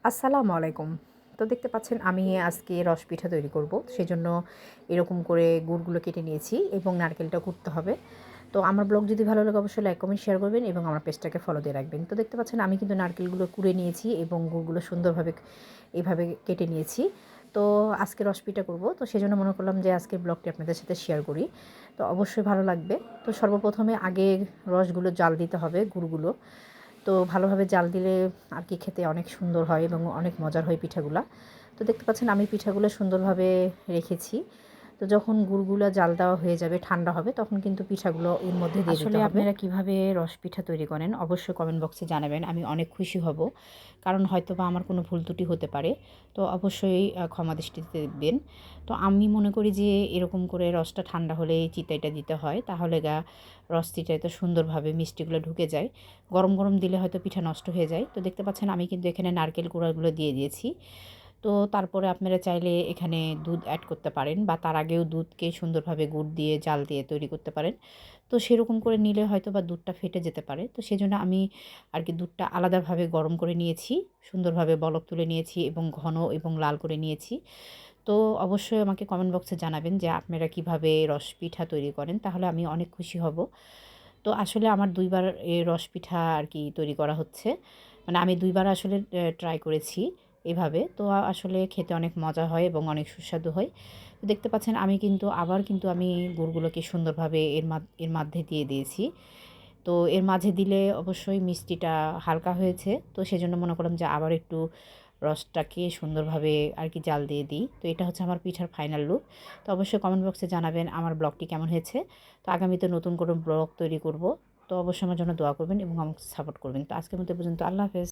আসসালামু আলাইকুম। তো দেখতে পাচ্ছেন আমি আজকে রস পিঠা তৈরি করব। সেজন্য এরকম করে গুড়গুলো কেটে নিয়েছি এবং নারকেলটা কুটতে হবে। তো আমার ব্লগ যদি ভালো লাগে অবশ্যই লাইক, কমেন্ট, শেয়ার করবেন এবং আমার পেজটাকে ফলো দিয়ে রাখবেন। তো দেখতে পাচ্ছেন আমি কিন্তু নারকেলগুলো কুড়ে নিয়েছি এবং গুড়গুলো সুন্দরভাবে এভাবে কেটে নিয়েছি। তো আজকে রস পিঠা করব। তো সেজন্য মনে করলাম যে আজকের ব্লগটি আপনাদের সাথে শেয়ার করি। তো অবশ্যই ভালো লাগবে। তো সর্বপ্রথমে আগে রসগুলো জাল দিতে হবে গুড়গুলো। তো ভালোভাবে জাল দিলে আর কি খেতে অনেক সুন্দর হয় এবং অনেক মজার হয় পিঠাগুলা। তো দেখতে পাচ্ছেন আমি পিঠাগুলো সুন্দরভাবে রেখেছি। তো যখন গুড়গুলা জাল দেওয়া হয়ে যাবে, ঠান্ডা হবে, তখন কিন্তু পিঠাগুলো এর মধ্যে দিয়ে দিতে হবে। আপনারা কিভাবে রস পিঠা তৈরি করেন অবশ্যই কমেন্ট বক্সে জানাবেন। আমি অনেক খুশি হব। কারণ হয়তোবা আমার কোনো ভুল ত্রুটি হতে পারে। তো অবশ্যই ক্ষমা দৃষ্টিতে দেখবেন। তো আমি মনে করি যে এরকম করে রসটা ঠান্ডা হলে চিতাইটা দিতে হয়। তাহলে রস চিটাইতে সুন্দরভাবে মিষ্টিগুলো ঢুকে যায়। গরম গরম দিলে হয়তো পিঠা নষ্ট হয়ে যায়। তো দেখতে পাচ্ছেন আমি কিন্তু এখানে নারকেল কুড়াগুলো দিয়ে দিয়েছি। তো তারপরে আপনারা চাইলে এখানে দুধ অ্যাড করতে পারেন বা তার আগেও দুধকে সুন্দরভাবে গুড় দিয়ে জাল দিয়ে তৈরি করতে পারেন। তো সেরকম করে নিলে হয়তো বা দুধটা ফেটে যেতে পারে। তো সেজন্য আমি আর কি দুধটা আলাদাভাবে গরম করে নিয়েছি, সুন্দরভাবে বলক তুলে নিয়েছি এবং ঘন এবং লাল করে নিয়েছি। তো অবশ্যই আমাকে কমেন্ট বক্সে জানাবেন যে আপনারা কীভাবে রস পিঠা তৈরি করেন, তাহলে আমি অনেক খুশি হব। তো আসলে আমার ২ বার রস পিঠা আর কি তৈরি করা হচ্ছে। মানে আমি ২ বার আসলে ট্রাই করেছি এভাবে। তো আসলে খেতে অনেক মজা হয় এবং অনেক সুস্বাদু হয়। তো দেখতে পাচ্ছেন আমি কিন্তু আবার কিন্তু আমি গুড়গুলোকে সুন্দরভাবে এর মাধ্যে দিয়ে দিয়েছি। তো এর মাঝে দিলে অবশ্যই মিষ্টিটা হালকা হয়েছে। তো সেজন্য মনে করলাম যে আবার একটু রসটাকে সুন্দরভাবে আর কি জাল দিয়ে দিই। তো এটা হচ্ছে আমার পিঠার ফাইনাল লুক। তো অবশ্যই কমেন্ট বক্সে জানাবেন আমার ব্লগটি কেমন হয়েছে। তো আগামীতে নতুন কোনো ব্লগ তৈরি করব। তো অবশ্যই আমার জন্য দোয়া করবেন এবং আমাকে সাপোর্ট করবেন। তো আজকের মতো এ পর্যন্ত। আল্লাহ হাফেজ।